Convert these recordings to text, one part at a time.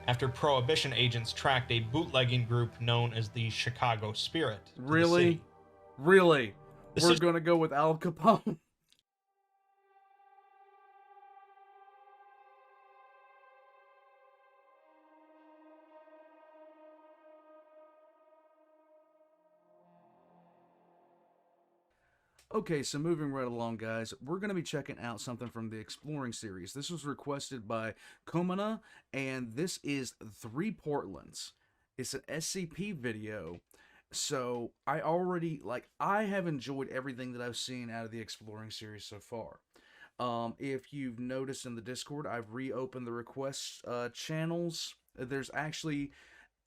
after Prohibition agents tracked a bootlegging group known as the Chicago Spirit to the Really? city. Really? This We're is gonna go with Al Capone? Okay, so moving right along, guys, we're going to be checking out something from the Exploring series. This was requested by Komana, and this is Three Portlands. It's an SCP video, so I have enjoyed everything that I've seen out of the Exploring series so far. If you've noticed in the Discord, I've reopened the request channels. There's actually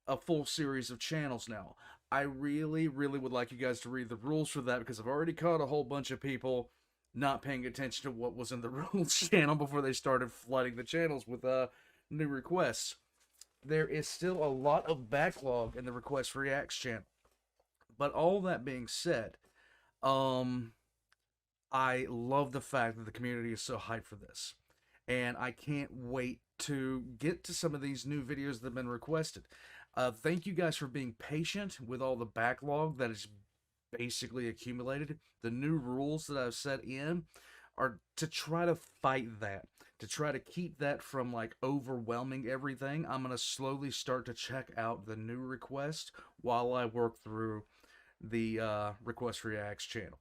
a full series of channels now. I really, really would like you guys to read the rules for that because I've already caught a whole bunch of people not paying attention to what was in the rules channel before they started flooding the channels with new requests. There is still a lot of backlog in the Request Reacts channel. But all that being said, I love the fact that the community is so hyped for this. And I can't wait to get to some of these new videos that have been requested. Thank you guys for being patient with all the backlog that is basically accumulated. The new rules that I've set in are to try to fight that, to try to keep that from like overwhelming everything. I'm going to slowly start to check out the new request while I work through the Request Reacts channel.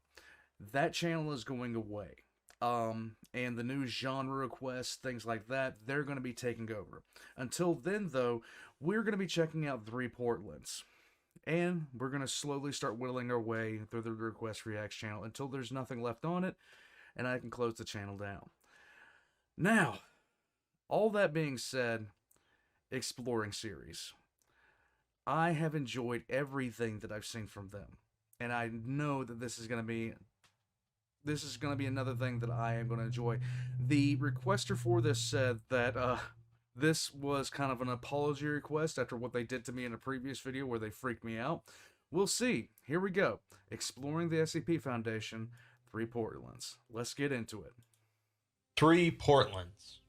That channel is going away. And the new genre requests, things like that, they're going to be taking over. Until then, though, we're going to be checking out Three Portlands. And we're going to slowly start whittling our way through the Request Reacts channel until there's nothing left on it, and I can close the channel down. Now, all that being said, Exploring series. I have enjoyed everything that I've seen from them. And I know that this is going to be another thing that I am going to enjoy. The requester for this said that this was kind of an apology request after what they did to me in a previous video where they freaked me out. We'll see. Here we go. Exploring the SCP Foundation, Three Portlands. Let's get into it. Three Portlands.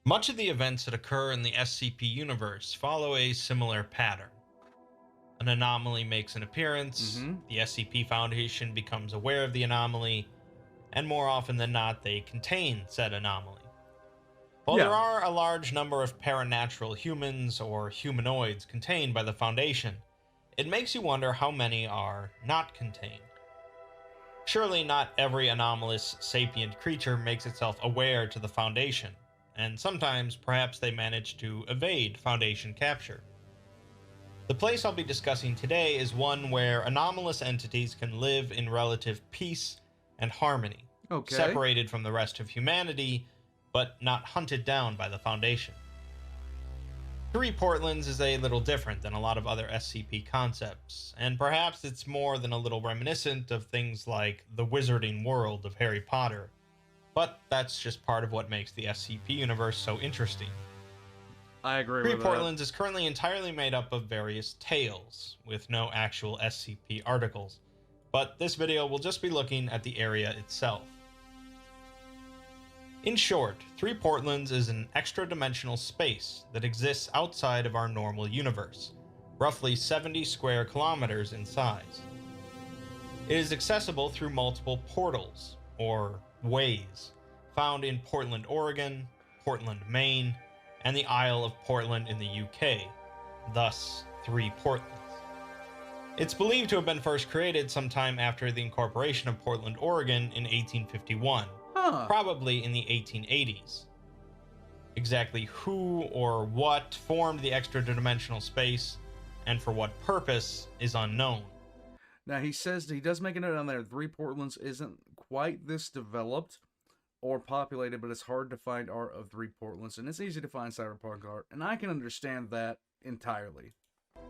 Much of the events that occur in the SCP universe follow a similar pattern. An anomaly makes an appearance, the SCP Foundation becomes aware of the anomaly, and more often than not, they contain said anomaly. While there are a large number of paranatural humans or humanoids contained by the Foundation, it makes you wonder how many are not contained. Surely not every anomalous sapient creature makes itself aware to the Foundation, and sometimes perhaps they manage to evade Foundation capture. The place I'll be discussing today is one where anomalous entities can live in relative peace and harmony, separated from the rest of humanity, but not hunted down by the Foundation. Three Portlands is a little different than a lot of other SCP concepts, and perhaps it's more than a little reminiscent of things like the wizarding world of Harry Potter, but that's just part of what makes the SCP universe so interesting. I agree Three with that. Portlands is currently entirely made up of various tales, with no actual SCP articles, but this video will just be looking at the area itself. In short, Three Portlands is an extra-dimensional space that exists outside of our normal universe, roughly 70 square kilometers in size. It is accessible through multiple portals, or ways, found in Portland, Oregon, Portland, Maine, and the Isle of Portland in the UK, thus Three Portlands. It's believed to have been first created sometime after the incorporation of Portland, Oregon in 1851, probably in the 1880s. Exactly who or what formed the extra-dimensional space, and for what purpose, is unknown. Now, he says that he does make a note on there, Three Portlands isn't quite this developed or populated, but it's hard to find art of Three Portlands, and it's easy to find cyberpunk art, and I can understand that entirely.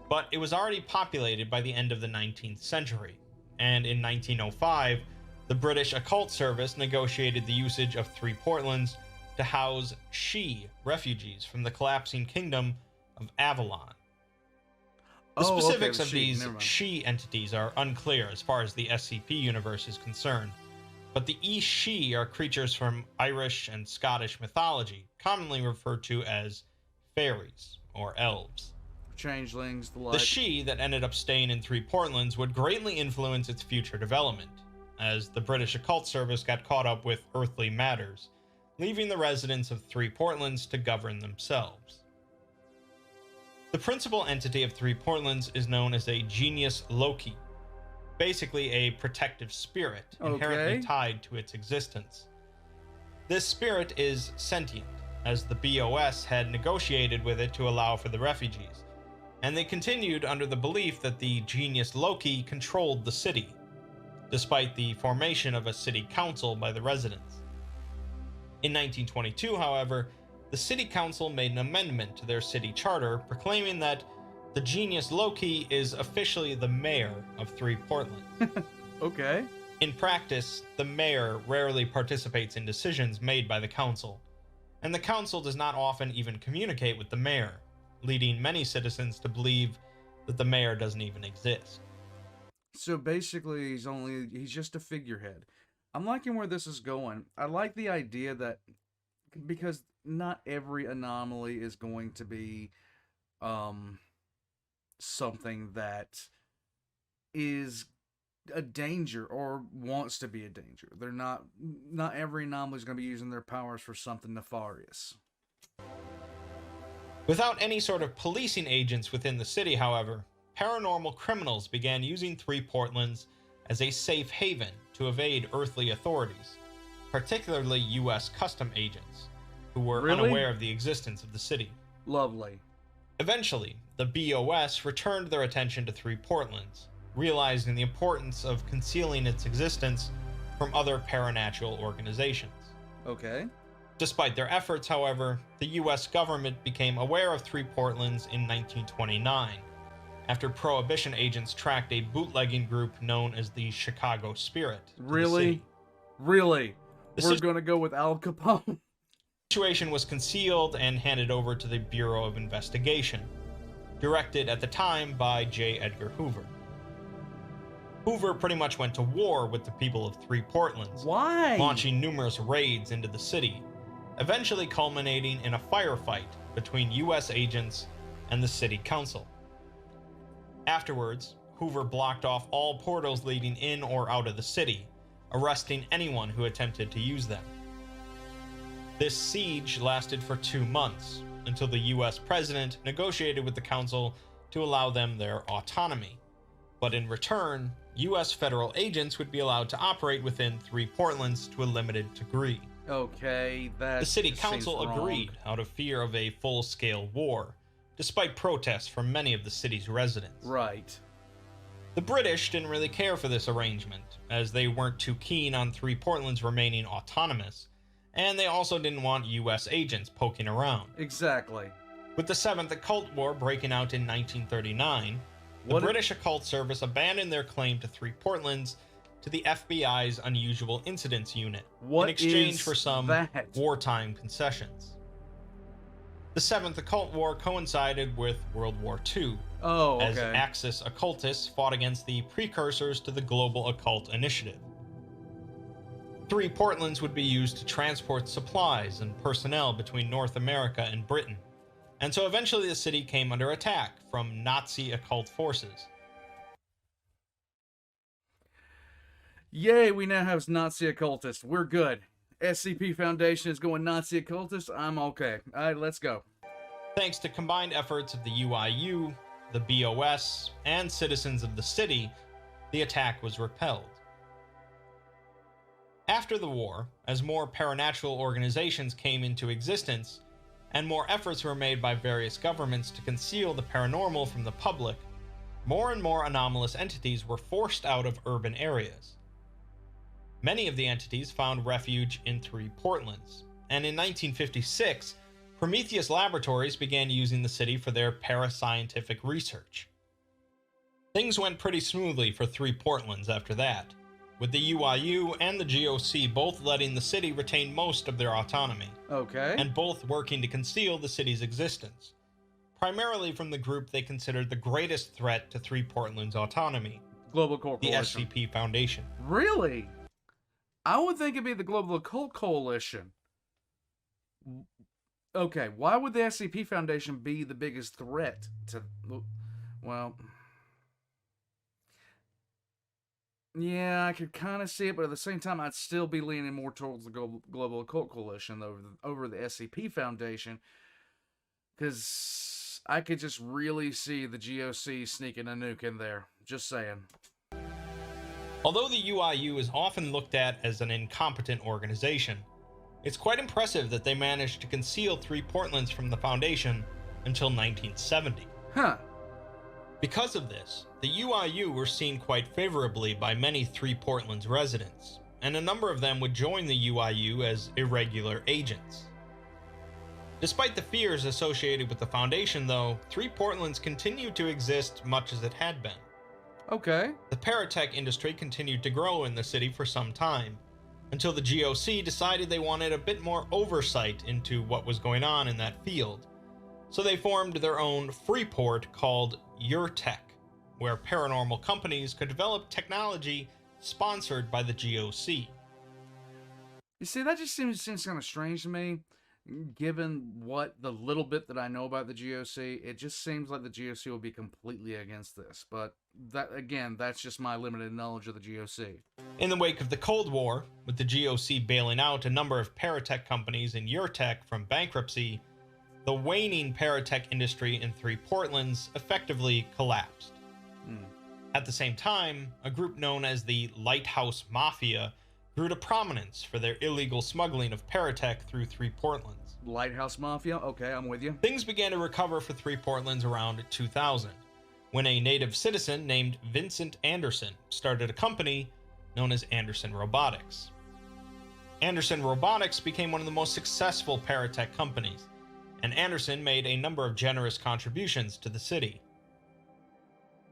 But it was already populated by the end of the 19th century, and in 1905, the British Occult Service negotiated the usage of Three Portlands to house Shi refugees from the collapsing kingdom of Avalon. The specifics of these Shi entities are unclear as far as the SCP universe is concerned, but the Shi are creatures from Irish and Scottish mythology, commonly referred to as fairies, or elves. Changelings, the The like. Shi that ended up staying in Three Portlands would greatly influence its future development, as the British Occult Service got caught up with earthly matters, leaving the residents of Three Portlands to govern themselves. The principal entity of Three Portlands is known as a Genius Loci, basically a protective spirit inherently tied to its existence. This spirit is sentient, as the BOS had negotiated with it to allow for the refugees, and they continued under the belief that the Genius Loci controlled the city, despite the formation of a city council by the residents. In 1922, however, the city council made an amendment to their city charter proclaiming that the Genius Loci is officially the mayor of Three Portlands. Okay. In practice, the mayor rarely participates in decisions made by the council, and the council does not often even communicate with the mayor, leading many citizens to believe that the mayor doesn't even exist. So basically, he's just a figurehead. I'm liking where this is going. I like the idea that, because not every anomaly is going to be something that is a danger or wants to be a danger. They're not every anomaly is going to be using their powers for something nefarious. Without any sort of policing agents within the city, however, paranormal criminals began using Three Portlands as a safe haven to evade earthly authorities, particularly U.S. custom agents, who were unaware of the existence of the city. Lovely. Eventually, the BOS returned their attention to Three Portlands, realizing the importance of concealing its existence from other paranatural organizations. Okay. Despite their efforts, however, the U.S. government became aware of Three Portlands in 1929, after Prohibition agents tracked a bootlegging group known as the Chicago Spirit. Really? Really? We're going to go with Al Capone? The situation was concealed and handed over to the Bureau of Investigation, directed at the time by J. Edgar Hoover. Hoover pretty much went to war with the people of Three Portlands, launching numerous raids into the city, eventually culminating in a firefight between U.S. agents and the city council. Afterwards, Hoover blocked off all portals leading in or out of the city, arresting anyone who attempted to use them. This siege lasted for 2 months, until the U.S. president negotiated with the council to allow them their autonomy. But in return, U.S. federal agents would be allowed to operate within Three Portlands to a limited degree. Okay, that The city council agreed out of fear of a full-scale war, despite protests from many of the city's residents. Right. The British didn't really care for this arrangement, as they weren't too keen on Three Portlands remaining autonomous, and they also didn't want U.S. agents poking around. Exactly. With the Seventh Occult War breaking out in 1939, the British Occult Service abandoned their claim to Three Portlands to the FBI's Unusual Incidents Unit in exchange for some wartime concessions. The Seventh Occult War coincided with World War II, as Axis occultists fought against the precursors to the Global Occult Initiative. Three Portlands would be used to transport supplies and personnel between North America and Britain, and so eventually the city came under attack from Nazi occult forces. Yay, we now have Nazi occultists. We're good. SCP Foundation is going Nazi occultist. I'm okay. All right, let's go. Thanks to combined efforts of the UIU, the BOS, and citizens of the city, the attack was repelled. After the war, as more paranatural organizations came into existence, and more efforts were made by various governments to conceal the paranormal from the public, more and more anomalous entities were forced out of urban areas. Many of the entities found refuge in Three Portlands, and in 1956, Prometheus Laboratories began using the city for their parascientific research. Things went pretty smoothly for Three Portlands after that, with the UIU and the GOC both letting the city retain most of their autonomy, and both working to conceal the city's existence, primarily from the group they considered the greatest threat to Three Portlands' autonomy, Global Corporation. The SCP Foundation. Really? I would think it'd be the Global Occult Coalition. Okay, why would the SCP Foundation be the biggest threat to... Well... Yeah, I could kind of see it, but at the same time, I'd still be leaning more towards the Global Occult Coalition over the SCP Foundation, because I could just really see the GOC sneaking a nuke in there. Just saying. Although the UIU is often looked at as an incompetent organization, it's quite impressive that they managed to conceal 3 Portlands from the Foundation until 1970. Huh. Because of this, the UIU were seen quite favorably by many 3 Portlands residents, and a number of them would join the UIU as irregular agents. Despite the fears associated with the Foundation, though, 3 Portlands continued to exist much as it had been. Okay. The paratech industry continued to grow in the city for some time, until the GOC decided they wanted a bit more oversight into what was going on in that field. So they formed their own free port called UrTech, where paranormal companies could develop technology sponsored by the GOC. You see, that just seems kind of strange to me, given what the little bit that I know about the GOC. It just seems like the GOC will be completely against this, but that, again, that's just my limited knowledge of the GOC. In the wake of the Cold War, with the GOC bailing out a number of paratech companies in UrTech from bankruptcy, the waning paratech industry in 3 Portlands effectively collapsed. At the same time, a group known as the Lighthouse Mafia grew to prominence for their illegal smuggling of paratech through 3 Portlands. Lighthouse Mafia? Okay, I'm with you. Things began to recover for 3 Portlands around 2000, when a native citizen named Vincent Anderson started a company known as Anderson Robotics. Anderson Robotics became one of the most successful paratech companies, and Anderson made a number of generous contributions to the city.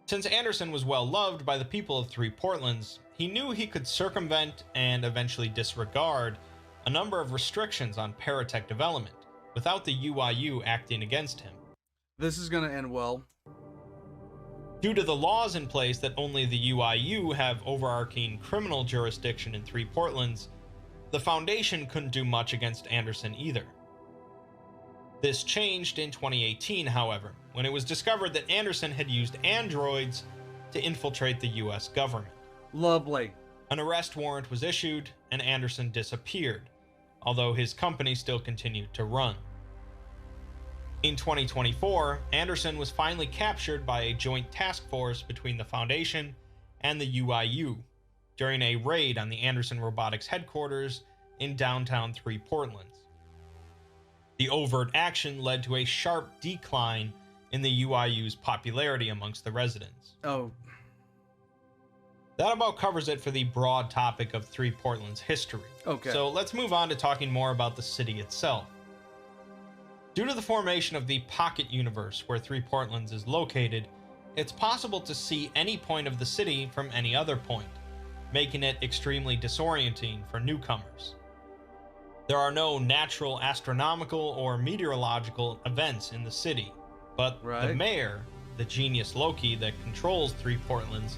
Since Anderson was well loved by the people of 3 Portlands, he knew he could circumvent and eventually disregard a number of restrictions on paratech development without the UIU acting against him. This is going to end well. Due to the laws in place that only the UIU have overarching criminal jurisdiction in 3 Portlands, the Foundation couldn't do much against Anderson either. This changed in 2018, however, when it was discovered that Anderson had used androids to infiltrate the US government. Lovely. An arrest warrant was issued, and Anderson disappeared, although his company still continued to run. In 2024, Anderson was finally captured by a joint task force between the Foundation and the UIU during a raid on the Anderson Robotics headquarters in downtown 3 Portlands. The overt action led to a sharp decline in the UIU's popularity amongst the residents. Oh. That about covers it for the broad topic of 3 Portland's history. Okay. So let's move on to talking more about the city itself. Due to the formation of the pocket universe where 3 Portlands is located, it's possible to see any point of the city from any other point, making it extremely disorienting for newcomers. There are no natural astronomical or meteorological events in the city, but the mayor, the genius Loki that controls 3 Portlands,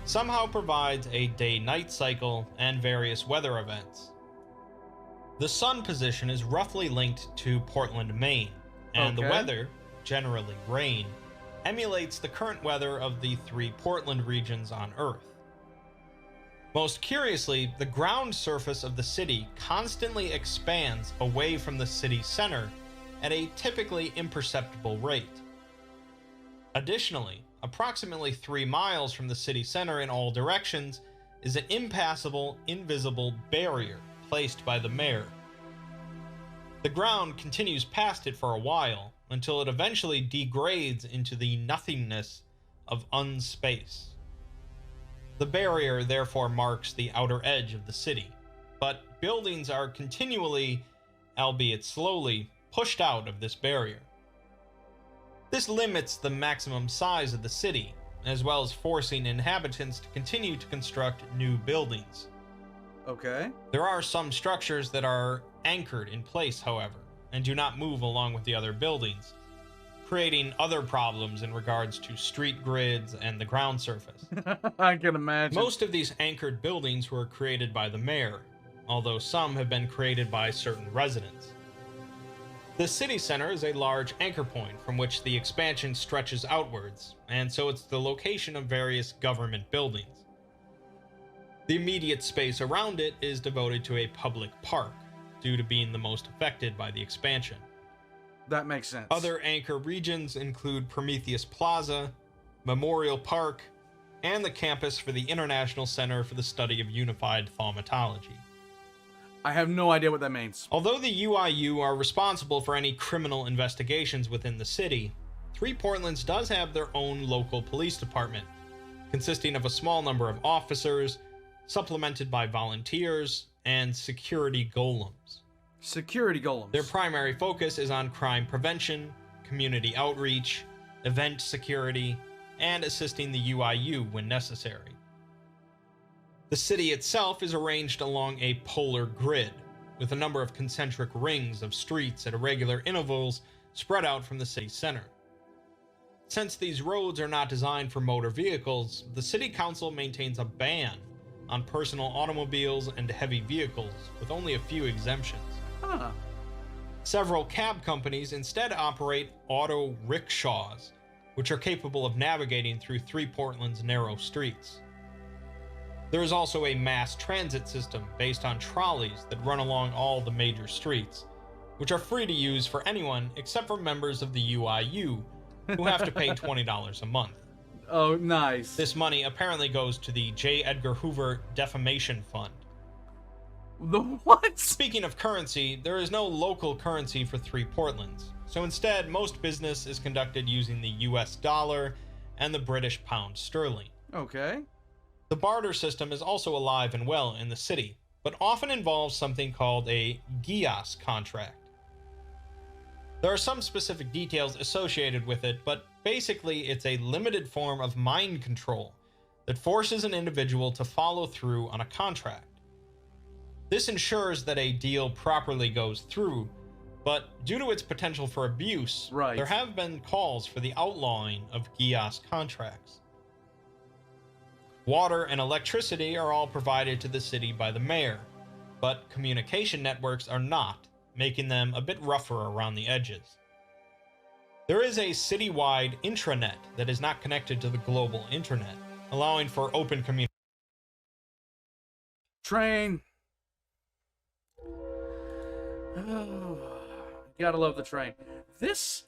somehow provides a day-night cycle and various weather events. The sun position is roughly linked to Portland, Maine, and the weather, generally rain, emulates the current weather of the 3 Portland regions on Earth. Most curiously, the ground surface of the city constantly expands away from the city center at a typically imperceptible rate. Additionally, approximately 3 miles from the city center in all directions is an impassable, invisible barrier placed by the mayor. The ground continues past it for a while, until it eventually degrades into the nothingness of unspace. The barrier therefore marks the outer edge of the city, but buildings are continually, albeit slowly, pushed out of this barrier. This limits the maximum size of the city, as well as forcing inhabitants to continue to construct new buildings. Okay. There are some structures that are anchored in place, however, and do not move along with the other buildings, creating other problems in regards to street grids and the ground surface. I can imagine. Most of these anchored buildings were created by the mayor, although some have been created by certain residents. The city center is a large anchor point from which the expansion stretches outwards, and so it's the location of various government buildings. The immediate space around it is devoted to a public park, due to being the most affected by the expansion. That makes sense. Other anchor regions include Prometheus Plaza, Memorial Park, and the campus for the International Center for the Study of Unified Thaumatology. I have no idea what that means. Although the UIU are responsible for any criminal investigations within the city, 3 Portlands does have their own local police department, consisting of a small number of officers, supplemented by volunteers, and security golems. Security golems. Their primary focus is on crime prevention, community outreach, event security, and assisting the UIU when necessary. The city itself is arranged along a polar grid, with a number of concentric rings of streets at irregular intervals spread out from the city center. Since these roads are not designed for motor vehicles, the city council maintains a ban on personal automobiles and heavy vehicles, with only a few exemptions. Huh. Several cab companies instead operate auto rickshaws, which are capable of navigating through 3 Portland's narrow streets. There is also a mass transit system based on trolleys that run along all the major streets, which are free to use for anyone except for members of the UIU, who have to pay $20 a month. Oh, nice. This money apparently goes to the J. Edgar Hoover Defamation Fund. The what? Speaking of currency, there is no local currency for 3 Portlands, so instead most business is conducted using the US dollar and the British pound sterling. Okay. The barter system is also alive and well in the city, but often involves something called a GIAS contract. There are some specific details associated with it, but basically it's a limited form of mind control that forces an individual to follow through on a contract. This ensures that a deal properly goes through, but due to its potential for abuse, there have been calls for the outlawing of GIAS contracts. Water and electricity are all provided to the city by the mayor, but communication networks are not, making them a bit rougher around the edges. There is a citywide intranet that is not connected to the global internet, allowing for open communication. Train. Oh, gotta love the train. This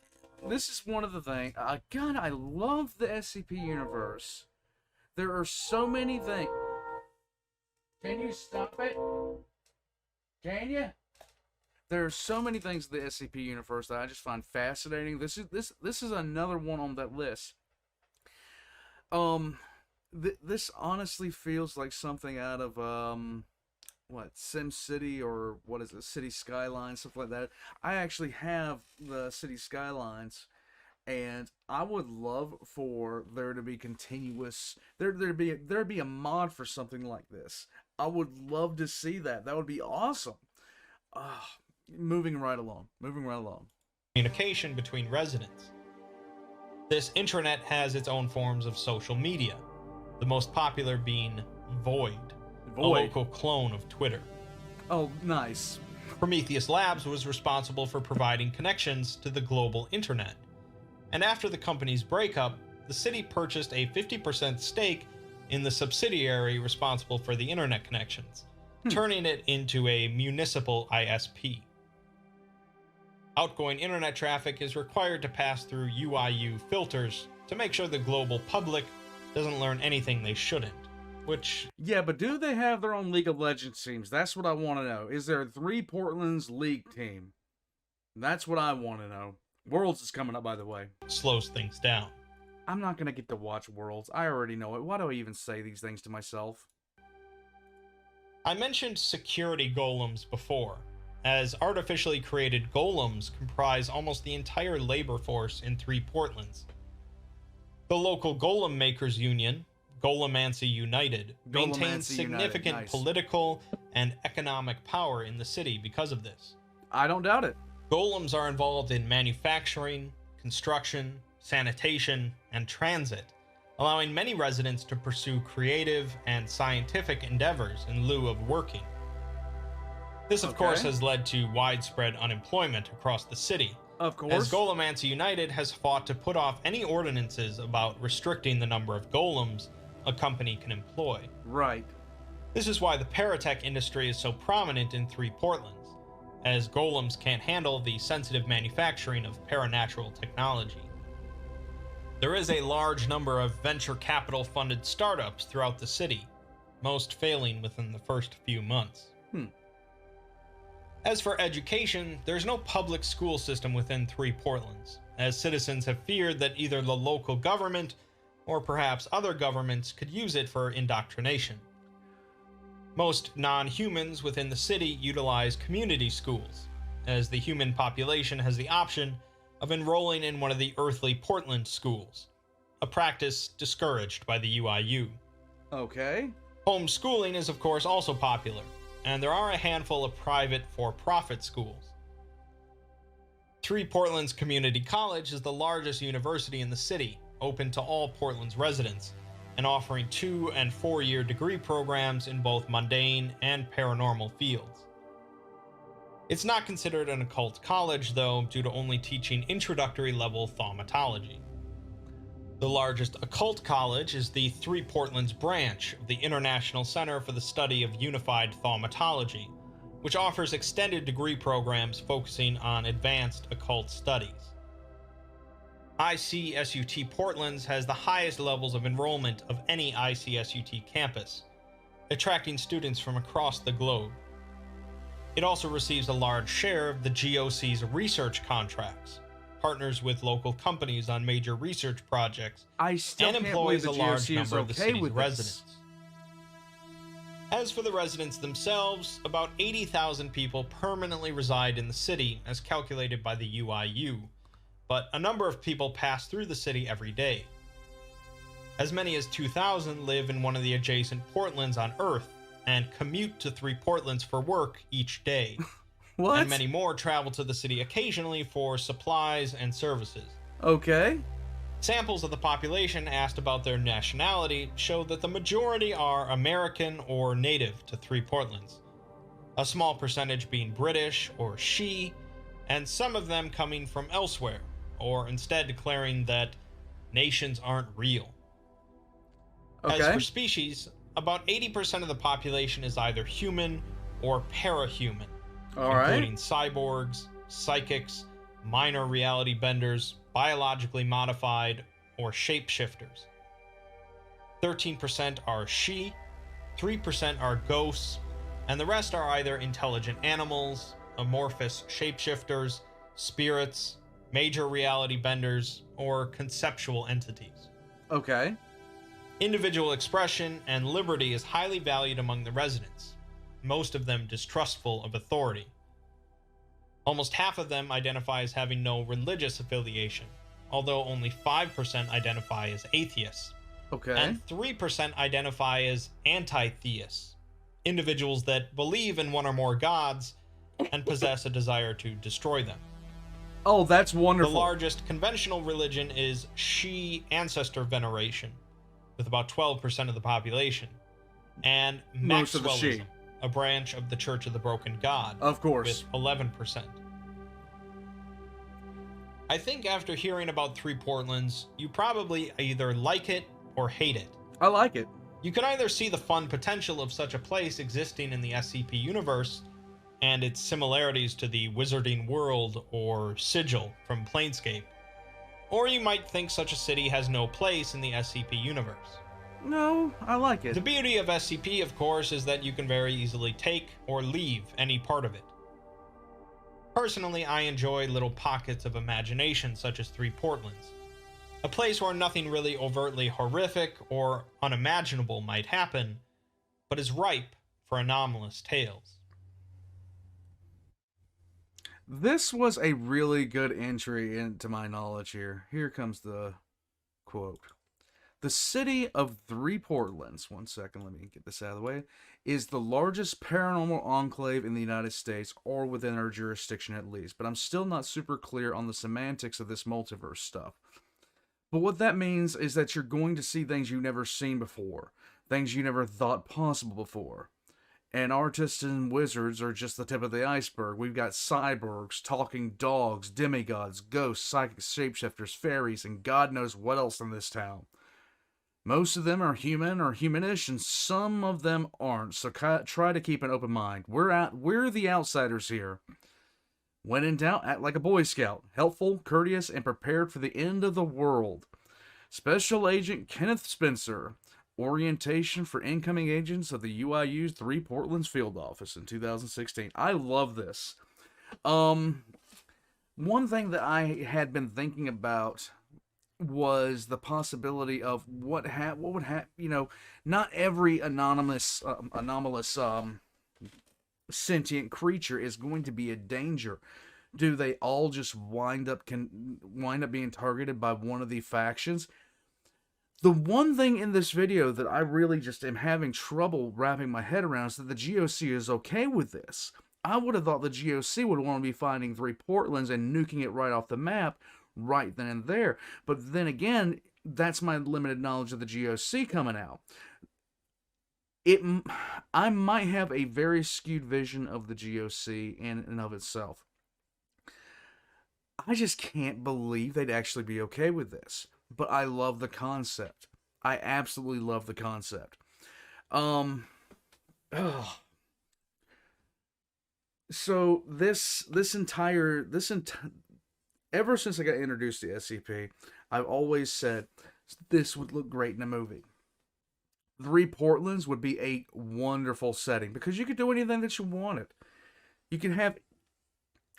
is one of the things. God, I love the SCP universe. There are so many things. Can you stop it? Can you? There are so many things in the SCP universe that I just find fascinating. This is another one on that list. This honestly feels like something out of what, Sim City, or what is it, City Skylines, stuff like that. I actually have the City Skylines, and I would love for there to be continuous, there'd be a mod for something like this. I would love to see that. That would be awesome. Moving right along. Communication between residents. This intranet has its own forms of social media, the most popular being Void, a local clone of Twitter. Oh, nice. Prometheus Labs was responsible for providing connections to the global internet, and after the company's breakup, the city purchased a 50% stake in the subsidiary responsible for the internet connections, turning it into a municipal ISP. Outgoing internet traffic is required to pass through UIU filters to make sure the global public doesn't learn anything they shouldn't, which... Yeah, but do they have their own League of Legends teams? That's what I want to know. Is there 3 Portland's League team? That's what I want to know. Worlds is coming up, by the way. Slows things down. I'm not going to get to watch Worlds. I already know it. Why do I even say these things to myself? I mentioned security golems before, as artificially created golems comprise almost the entire labor force in 3 Portlands. The local golem makers union, Golemancy United, maintains significant political and economic power in the city because of this. I don't doubt it. Golems are involved in manufacturing, construction, sanitation, and transit, allowing many residents to pursue creative and scientific endeavors in lieu of working. This, of course, Okay. has led to widespread unemployment across the city, Of as course. Golemancy United has fought to put off any ordinances about restricting the number of golems a company can employ. Right. This is why the paratech industry is so prominent in Three Portlands, as golems can't handle the sensitive manufacturing of paranatural technology. There is a large number of venture capital funded startups throughout the city, most failing within the first few months. As for education, there's no public school system within Three Portlands, as citizens have feared that either the local government or perhaps other governments could use it for indoctrination. Most non-humans within the city utilize community schools, as the human population has the option of enrolling in one of the earthly Portland schools, a practice discouraged by the UIU. Okay. Homeschooling is of course also popular, and there are a handful of private for-profit schools. Three Portland's Community College is the largest university in the city, open to all Portland's residents, and offering 2- and 4-year degree programs in both mundane and paranormal fields. It's not considered an occult college, though, due to only teaching introductory level thaumatology. The largest occult college is the Three Portlands branch of the International Center for the Study of Unified Thaumatology, which offers extended degree programs focusing on advanced occult studies. ICSUT Portlands has the highest levels of enrollment of any ICSUT campus, attracting students from across the globe. It also receives a large share of the GOC's research contracts, partners with local companies on major research projects, I still and can't employs believe a the large GOC is number of the okay city's with residents. this. As for the residents themselves, about 80,000 people permanently reside in the city as calculated by the UIU, but a number of people pass through the city every day. As many as 2,000 live in one of the adjacent Portlands on Earth and commute to Three Portlands for work each day. What? And many more travel to the city occasionally for supplies and services. Okay. Samples of the population asked about their nationality show that the majority are American or native to Three Portlands, a small percentage being British or She, and some of them coming from elsewhere, or instead declaring that nations aren't real. Okay. As for species, about 80% of the population is either human or parahuman, including cyborgs, psychics, minor reality benders, biologically modified, or shapeshifters. 13% are She, 3% are ghosts, and the rest are either intelligent animals, amorphous shapeshifters, spirits, major reality benders, or conceptual entities. Okay. Individual expression and liberty is highly valued among the residents, most of them distrustful of authority. Almost half of them identify as having no religious affiliation, although only 5% identify as atheists, Okay. and 3% identify as anti-theists, individuals that believe in one or more gods and possess a desire to destroy them. Oh, that's wonderful. The largest conventional religion is She ancestor veneration, with about 12% of the population, and Most of the Maxwellism, She. a branch of the Church of the Broken God, Of course. with 11%. I think after hearing about Three Portlands, you probably either like it or hate it. I like it. You can either see the fun potential of such a place existing in the SCP universe and its similarities to the Wizarding World or Sigil from Planescape, or you might think such a city has no place in the SCP universe. No, I like The it. beauty of SCP, of course, is that you can very easily take or leave any part of it. Personally, I enjoy little pockets of imagination such as Three Portlands, a place where nothing really overtly horrific or unimaginable might happen, but is ripe for anomalous tales. This was a really good entry into my knowledge here. Here comes the quote. The city of Three Portlands, one second, let me get this out of the way, is the largest paranormal enclave in the United States, or within our jurisdiction at least, but I'm still not super clear on the semantics of this multiverse stuff. But what that means is that you're going to see things you've never seen before, things you never thought possible before. And artists and wizards are just the tip of the iceberg. We've got cyborgs, talking dogs, demigods, ghosts, psychic shapeshifters, fairies, and God knows what else in this town. Most of them are human or humanish, and some of them aren't, so try to keep an open mind. We're the outsiders here. When in doubt, act like a Boy Scout. Helpful, courteous, and prepared for the end of the world. Special Agent Kenneth Spencer. Orientation for incoming agents of the UIU's 3 Portland's field office in 2016. I love this. One thing that I had been thinking about was the possibility of what would happen. You know, not every anomalous sentient creature is going to be a danger. Do they all just wind up being targeted by one of the factions? The one thing in this video that I really just am having trouble wrapping my head around is that the GOC is okay with this. I would have thought the GOC would want to be finding 3 Portlands and nuking it right off the map right then and there. But then again, that's my limited knowledge of the GOC coming out. I might have a very skewed vision of the GOC in and of itself. I just can't believe they'd actually be okay with this. But I love the concept. I absolutely love the concept. So ever since I got introduced to SCP, I've always said this would look great in a movie. 3 Portlands would be a wonderful setting because you could do anything that you wanted. You can have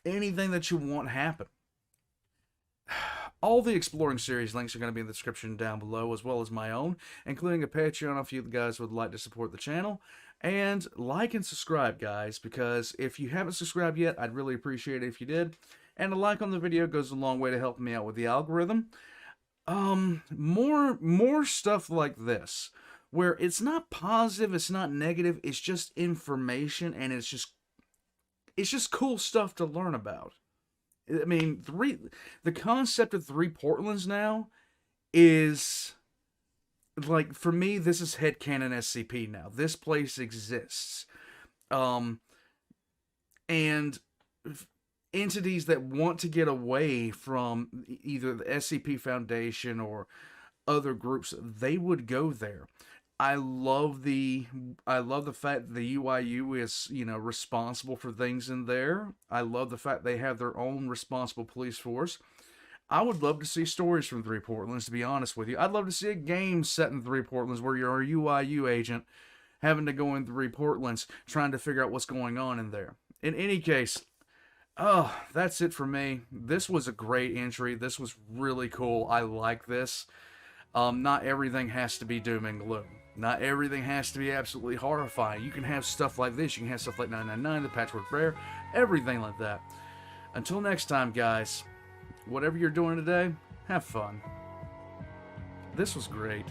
anything that you want happen. All the Exploring series links are going to be in the description down below, as well as my own, including a Patreon if you guys would like to support the channel. And like and subscribe, guys, because if you haven't subscribed yet, I'd really appreciate it if you did. And a like on the video goes a long way to helping me out with the algorithm. More stuff like this, where it's not positive, it's not negative, it's just information, and it's just cool stuff to learn about. I mean, the concept of 3 Portlands now is, like, for me, this is headcanon SCP now. This place exists. And entities that want to get away from either the SCP Foundation or other groups, they would go there. I love the fact that the UIU is, responsible for things in there. I love the fact they have their own responsible police force. I would love to see stories from 3 Portlands, to be honest with you. I'd love to see a game set in 3 Portlands where you're a UIU agent having to go in 3 Portlands trying to figure out what's going on in there. In any case, that's it for me. This was a great entry. This was really cool. I like this. Not everything has to be doom and gloom. Not everything has to be absolutely horrifying. You can have stuff like this. You can have stuff like 999, the Patchwork Bear, everything like that. Until next time, guys, whatever you're doing today, have fun. This was great.